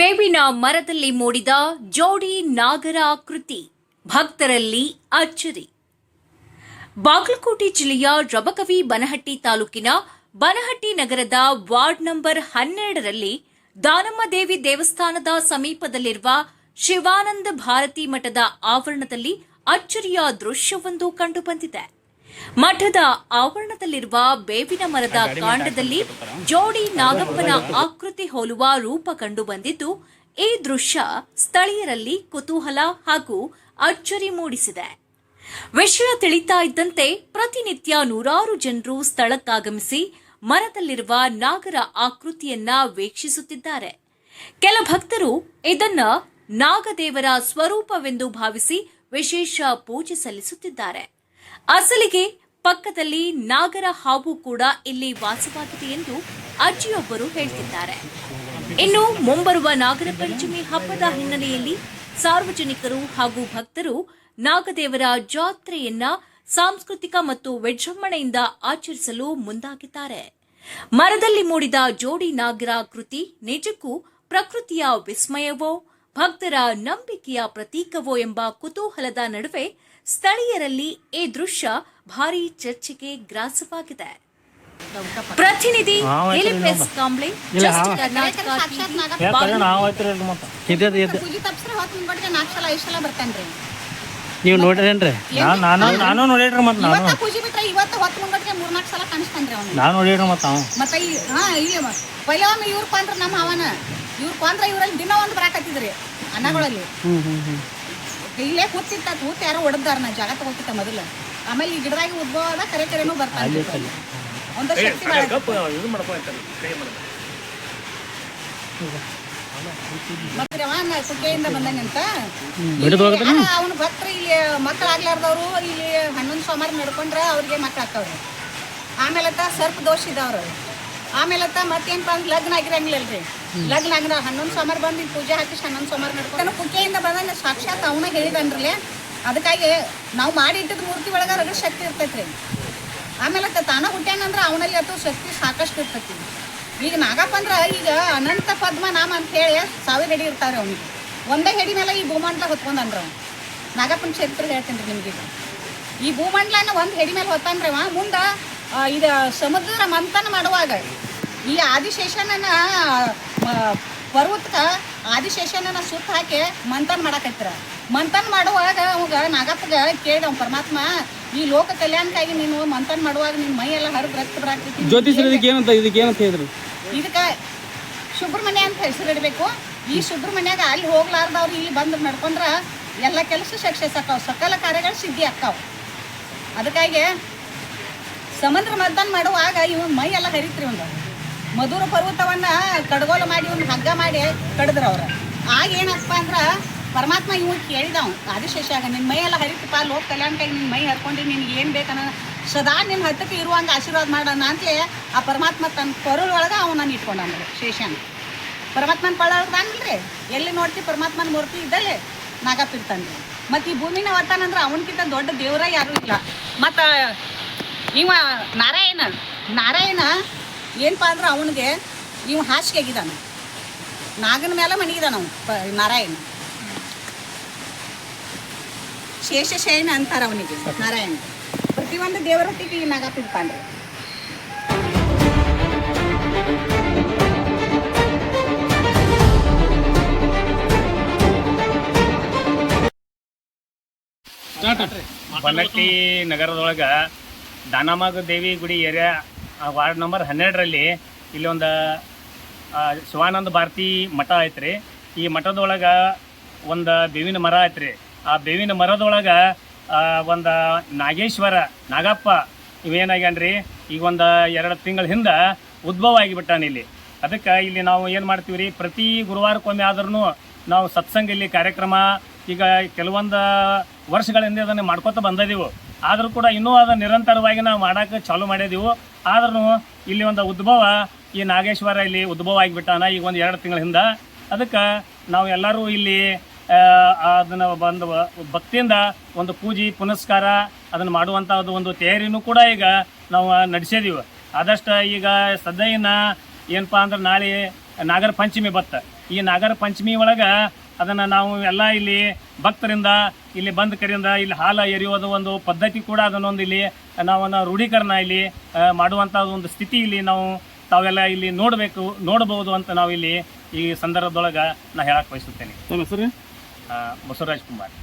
ಬೇವಿನ ಮರದಲ್ಲಿ ಮೂಡಿದ ಜೋಡಿ ನಾಗರ ಆಕೃತಿ ಭಕ್ತರಲ್ಲಿ ಅಚ್ಚರಿ. ಬಾಗಲಕೋಟೆ ಜಿಲ್ಲೆಯ ರಬಕವಿ ಬನಹಟ್ಟಿ ತಾಲೂಕಿನ ಬನಹಟ್ಟಿ ನಗರದ ವಾರ್ಡ್ ನಂಬರ್ 12ರಲ್ಲಿ ದಾನಮ್ಮದೇವಿ ದೇವಸ್ಥಾನದ ಸಮೀಪದಲ್ಲಿರುವ ಶಿವಾನಂದ ಭಾರತಿ ಮಠದ ಆವರಣದಲ್ಲಿ ಅಚ್ಚರಿಯ ದೃಶ್ಯವೊಂದು ಕಂಡುಬಂದಿದೆ. ಮಠದ ಆವರಣದಲ್ಲಿರುವ ಬೇವಿನ ಮರದ ಕಾಂಡದಲ್ಲಿ ಜೋಡಿ ನಾಗಪ್ಪನ ಆಕೃತಿ ಹೋಲುವ ರೂಪ ಕಂಡುಬಂದಿದ್ದು, ಈ ದೃಶ್ಯ ಸ್ಥಳೀಯರಲ್ಲಿ ಕುತೂಹಲ ಹಾಗೂ ಅಚ್ಚರಿ ಮೂಡಿಸಿದೆ. ವಿಷಯ ತಿಳಿತಾ ಇದ್ದಂತೆ ಪ್ರತಿನಿತ್ಯ ನೂರಾರು ಜನರು ಸ್ಥಳಕ್ಕಾಗಮಿಸಿ ಮರದಲ್ಲಿರುವ ನಾಗರ ಆಕೃತಿಯನ್ನ ವೀಕ್ಷಿಸುತ್ತಿದ್ದಾರೆ. ಕೆಲ ಭಕ್ತರು ಇದನ್ನ ನಾಗದೇವರ ಸ್ವರೂಪವೆಂದು ಭಾವಿಸಿ ವಿಶೇಷ ಪೂಜೆ ಸಲ್ಲಿಸುತ್ತಿದ್ದಾರೆ. ಅಸಲಿಗೆ ಪಕ್ಕದಲ್ಲಿ ನಾಗರ ಹಾವು ಕೂಡ ಇಲ್ಲಿ ವಾಸವಾಗಿದೆ ಎಂದು ಅಜ್ಜಿಯೊಬ್ಬರು ಹೇಳ್ತಿದ್ದಾರೆ. ಇನ್ನು ಮುಂಬರುವ ನಾಗರ ಪಂಚಮಿ ಹಬ್ಬದ ಹಿನ್ನೆಲೆಯಲ್ಲಿ ಸಾರ್ವಜನಿಕರು ಹಾಗೂ ಭಕ್ತರು ನಾಗದೇವರ ಜಾತ್ರೆಯನ್ನ ಸಾಂಸ್ಕೃತಿಕ ಮತ್ತು ವಿಜೃಂಭಣೆಯಿಂದ ಆಚರಿಸಲು ಮುಂದಾಗಿದ್ದಾರೆ. ಮರದಲ್ಲಿ ಮೂಡಿದ ಜೋಡಿ ನಾಗರ ಕೃತಿ ನಿಜಕ್ಕೂ ಪ್ರಕೃತಿಯ ವಿಸ್ಮಯವೋ ಭಕ್ತರ ನಂಬಿಕೆಯ ಪ್ರತೀಕವೋ ಎಂಬ ಕುತೂಹಲದ ನಡುವೆ ಸ್ಥಳೀಯರಲ್ಲಿ ಈ ದೃಶ್ಯ ಭಾರೀ ಚರ್ಚೆಗೆ ಗ್ರಾಸವಾಗಿದೆ. ಪ್ರತಿನಿಧಿ ಎಲಿಪೆಸ್ ಕಾಂಬ್ಳೆ, ಜಸ್ಟ್ ಕರ್ನಾಟಕ ನೀವು ನೋಡಿರೇನ್ರಿ? ನಾನು ನೋಡಿದ್ರಿ ಮತ್ತೆ ಇವತ್ತು ಪೂಜೆ ಬಿಟ್ರೆ ಇವತ್ತು ಹೊತ್ತು ಮುಂಗಟ್ಗೆ 4-4 ಸಲ ಕಾಣಿಸ್ತಾನ್ರಿ ಅವನು. ನಾನು ನೋಡಿದ್ರಿ ಮತ್ತೆ ಅವ ಮತ್ತೆ ಇಲ್ಲಿ ಪೈಲವೊಮ್ಮೆ ಇವ್ರ ಪಾಂದ್ರ ನಮ್ಮ ಅವನ ಇವ್ರ ಪಾಂದ್ರ ಇವರಲ್ಲಿ ದಿನ ಒಂದು ಬರಾಕತ್ತಿದ್ರಿ ಅನ್ನಗಳಲ್ಲಿ. ಇಲ್ಲೇ ಕೂತಿತ್ತ ಕೂತ್ ಯಾರೋ ಹೊಡೆದಾರ ನಾ ಜಾಗ ತಗೋತಿತ್ತ ಮೊದಲು. ಆಮೇಲೆ ಈ ಗಿಡದಾಗಿ ಉದ್ಭವ ಅದ ಕರೆ ಕರೆನೂ ಬರ್ತಾನೆ. ಒಂದು ಶಕ್ತಿ ಮತ್ತೆ ಕುಕ್ಕೆಯಿಂದ ಬಂದಂಗಂತ ಅವನ ಭಕ್ತರು ಇಲ್ಲಿ ಮಕ್ಕಳಾಗ್ಲಾರ್ದವ್ರು ಇಲ್ಲಿ 11 ಸೋಮವಾರ ನಡ್ಕೊಂಡ್ರೆ ಅವ್ರಿಗೆ ಮಕ್ಳು ಹಾಕವ್ರು. ಆಮೇಲೆ ಸರ್ಪ ದೋಷ ಇದ್ದವ್ರು. ಆಮೇಲೆ ಮತ್ತೇನಪ್ಪ ಅಂದ್ರೆ ಲಗ್ನ ಆಗಿರಂಗಿಲ್ಲಲ್ರಿ. ಲಗ್ನ ಆಗಿರ 11 ಸೋಮವಾರ ಬಂದು ಪೂಜೆ ಹಾಕಿಸಿ 11 ಸೋಮವಾರ ನಡ್ಕೊಂಡು ಕುಕ್ಕೆಯಿಂದ ಬಂದ ಸಾಕ್ಷಾತ್ ಅವನ ಹೇಳಿದನ್ರಲ್ಲೇ. ಅದಕ್ಕಾಗಿ ನಾವು ಮಾಡಿ ಇಟ್ಟಿದ ಮೂರ್ತಿ ಒಳಗೆ ರಗಡ ಶಕ್ತಿ ಇರ್ತೈತ್ರಿ. ಆಮೇಲೆ ತಾನ ಹುಟ್ಟ್ಯಾನಂದ್ರೆ ಅವನಲ್ಲಿ ಅದು ಶಕ್ತಿ ಸಾಕಷ್ಟು ಇರ್ತೈತಿ. ಈಗ ನಾಗಪ್ಪ ಅಂದ್ರೆ ಈಗ ಅನಂತ ಪದ್ಮನಾಮ ಅಂತ ಹೇಳಿ 1000 ಹೆಡಿ ಇರ್ತಾವ್ರಿ ಅವನಿಗೆ. ಒಂದೇ ಹೆಡಿ ಮೇಲೆ ಈ ಭೂಮಂಡಲ ಹೊತ್ಕೊಂಡಂದ್ರ ಅವ. ನಾಗಪ್ಪನ ಚರಿತ್ರೆ ಹೇಳ್ತೀನಿ ರೀ ನಿಮ್ಗೆ. ಈ ಭೂಮಂಡಲನ ಒಂದು ಹೆಡಿ ಮೇಲೆ ಹೊತ್ತಾನ್ರಿ ಅವ. ಮುಂದೆ ಇದು ಸಮುದ್ರ ಮಂಥನ ಮಾಡುವಾಗ ಈ ಆದಿಶೇಷನನ್ನ ಪರ್ವತಕ್ಕೆ ಆದಿಶೇಷನನ್ನ ಸುತ್ತ ಹಾಕಿ ಮಂಥನ ಮಾಡಕತ್ತಿರ. ಮಂಥನ ಮಾಡುವಾಗ ಅವಾಗ ನಾಗಪ್ಪಗೆ ಕೇಳಿದ ಅವ್ನು ಪರಮಾತ್ಮ, ಈ ಲೋಕ ಕಲ್ಯಾಣಕ್ಕಾಗಿ ನೀನು ಮಂಥನ ಮಾಡುವಾಗ ನಿನ್ನ ಮೈ ಎಲ್ಲ ಹರಿದು ರಕ್ತ ಬರಾಕ್ತೈತಿ. ಇದಕ್ಕೆ ಸುಬ್ರಹ್ಮಣ್ಯ ಅಂತ ಹೆಸರಿಡಬೇಕು. ಈ ಸುಬ್ರಹ್ಮಣ್ಯಾಗ ಅಲ್ಲಿ ಹೋಗ್ಲಾರ್ದವ್ರು ಇಲ್ಲಿ ಬಂದು ನಡ್ಕೊಂಡ್ರೆ ಎಲ್ಲ ಕೆಲಸ ಸಕ್ಸಸ್ ಆಕಾವ, ಸಕಲ ಕಾರ್ಯಗಳು ಸಿದ್ಧಿ ಆಕಾವ. ಅದಕ್ಕಾಗಿ ಸಮುದ್ರ ಮದ್ದನ ಮಾಡುವಾಗ ಇವನ್ ಮೈ ಎಲ್ಲ ಹರಿತ್ರಿ. ಒಂದು ಮಧುರ ಪರ್ವತವನ್ನ ಕಡ್ಗೋಲು ಮಾಡಿ ಒಂದು ಹಗ್ಗ ಮಾಡಿ ಕಡಿದ್ರ ಅವ್ರ. ಆಗ ಏನಪ್ಪ ಅಂದ್ರೆ ಪರಮಾತ್ಮ ಇವ್ ಕೇಳಿದವ್ ಆದಿಶೇಷಾಗ, ನಿನ್ನ ಮೈ ಎಲ್ಲ ಹರಿತಪ್ಪ, ಲೋಕ ಕಲ್ಯಾಣಕ್ಕಾಗಿ ನಿನ್ನ ಮೈ ಹರ್ಕೊಂಡು ನಿನ್ಗೆ ಏನು ಬೇಕನ್ನ ಸದಾ ನಿನ್ನ ಹತ್ತಕ್ಕೆ ಇರುವಂಗೆ ಆಶೀರ್ವಾದ ಮಾಡೋಣ ಅಂತಲೇ ಆ ಪರಮಾತ್ಮ ತನ್ನ ಕೊರಳೊಳಗೆ ಅವನನ್ನು ಇಟ್ಕೊಂಡಂದ್ರೆ ಶೇಷಾನ. ಪರಮಾತ್ಮನ ಕೊಳ್ಳೊಳಗದಾನಿಲ್ರಿ, ಎಲ್ಲಿ ನೋಡ್ತಿ ಪರಮಾತ್ಮನ ಮೂರ್ತಿ ಇದ್ದಲ್ಲೇ ನಾಗಪ್ಪ ಇರ್ತಾನ್ರಿ. ಮತ್ತು ಈ ಭೂಮಿನ ಹೊತ್ತಾನಂದ್ರೆ ಅವನಕ್ಕಿಂತ ದೊಡ್ಡ ದೇವರ ಯಾರೂ ಇಲ್ಲ. ಮತ್ತು ಇವ ನಾರಾಯಣ ಏನಪ್ಪ ಅಂದ್ರೆ ಅವನಿಗೆ ಇವ ಹಾಸಿಗೆ ಆಗಿದ್ದಾನೆ, ನಾಗನ ಮೇಲೆ ಮಣಗಿದಾನ ಅವನು. ನಾರಾಯಣ ಶೇಷಶಯನ ಅಂತಾರೆ ಅವನಿಗೆ ನಾರಾಯಣ. ಪ್ರತಿಯೊಂದು ದೇವರೊಟ್ಟಿಗೆ ಈ ನಾಗಪ್ಪ ಇರ್ತಾನ್ರಿ. ಬನಹಟ್ಟಿ ನಗರದೊಳಗೆ ದಾನಮ್ಮ ದೇವಿ ಗುಡಿ ಏರಿಯಾ ವಾರ್ಡ್ ನಂಬರ್ 12ರಲ್ಲಿ ಇಲ್ಲಿ ಒಂದು ಶಿವಾನಂದ ಭಾರತಿ ಮಠ ಐತ್ರಿ. ಈ ಮಠದೊಳಗೆ ಒಂದು ಬೇವಿನ ಮರ ಐತ್ರಿ. ಆ ಬೇವಿನ ಮರದೊಳಗೆ ಒಂದು ನಾಗೇಶ್ವರ ನಾಗಪ್ಪ ಇವೇನಾಗ್ಯಾನ್ರಿ, ಈಗ ಒಂದು 2 ತಿಂಗಳ ಹಿಂದೆ ಉದ್ಭವ ಆಗಿಬಿಟ್ಟಾನ ಇಲ್ಲಿ. ಅದಕ್ಕೆ ಇಲ್ಲಿ ನಾವು ಏನು ಮಾಡ್ತೀವಿ ರೀ, ಪ್ರತಿ ಗುರುವಾರಕ್ಕೊಮ್ಮೆ ಆದ್ರೂ ನಾವು ಸತ್ಸಂಗ ಇಲ್ಲಿ ಕಾರ್ಯಕ್ರಮ ಈಗ ಕೆಲವೊಂದು ವರ್ಷಗಳಿಂದ ಅದನ್ನು ಮಾಡ್ಕೊತ ಬಂದಿದ್ದೀವಿ. ಆದರೂ ಕೂಡ ಇನ್ನೂ ಅದನ್ನು ನಿರಂತರವಾಗಿ ನಾವು ಮಾಡೋಕ್ಕೆ ಚಾಲೂ ಮಾಡಿದ್ದೀವಿ. ಆದ್ರೂ ಇಲ್ಲಿ ಒಂದು ಉದ್ಭವ, ಈ ನಾಗೇಶ್ವರ ಇಲ್ಲಿ ಉದ್ಭವ ಆಗಿಬಿಟ್ಟಾನ ಈಗ ಒಂದು 2 ತಿಂಗಳ ಹಿಂದೆ. ಅದಕ್ಕೆ ನಾವು ಎಲ್ಲರೂ ಇಲ್ಲಿ ಅದನ್ನು ಬಂದು ಭಕ್ತಿಯಿಂದ ಒಂದು ಪೂಜೆ ಪುನಸ್ಕಾರ ಅದನ್ನು ಮಾಡುವಂಥದ್ದು ಒಂದು ತಯಾರಿನೂ ಕೂಡ ಈಗ ನಾವು ನಡೆಸಿದ್ದೀವಿ. ಆದಷ್ಟು ಈಗ ಸದ್ಯ ಏನಪ್ಪ ಅಂದ್ರೆ ನಾಳೆ ನಾಗರ ಪಂಚಮಿ ಬತ್ತ. ಈ ನಾಗರ ಪಂಚಮಿ ಒಳಗೆ ಅದನ್ನು ನಾವು ಎಲ್ಲ ಇಲ್ಲಿ ಭಕ್ತರಿಂದ ಇಲ್ಲಿ ಬಂದ ಕಡೆಯಿಂದ ಇಲ್ಲಿ ಹಾಲು ಎರೆಯೋದು ಒಂದು ಪದ್ಧತಿ ಕೂಡ ಅದನ್ನೊಂದು ಇಲ್ಲಿ ನಾವನ್ನ ರೂಢೀಕರಣ ಇಲ್ಲಿ ಮಾಡುವಂಥ ಒಂದು ಸ್ಥಿತಿ ಇಲ್ಲಿ ನಾವು ತಾವೆಲ್ಲ ಇಲ್ಲಿ ನೋಡಬಹುದು ಅಂತ ನಾವು ಇಲ್ಲಿ ಈ ಸಂದರ್ಭದೊಳಗೆ ನಾ ಹೇಳಕ್ಕೆ ಬಯಸುತ್ತೇನೆ. ತಮ್ಮ ಹೆಸರು? ಬಸವರಾಜ್ ಕುಮಾರ್.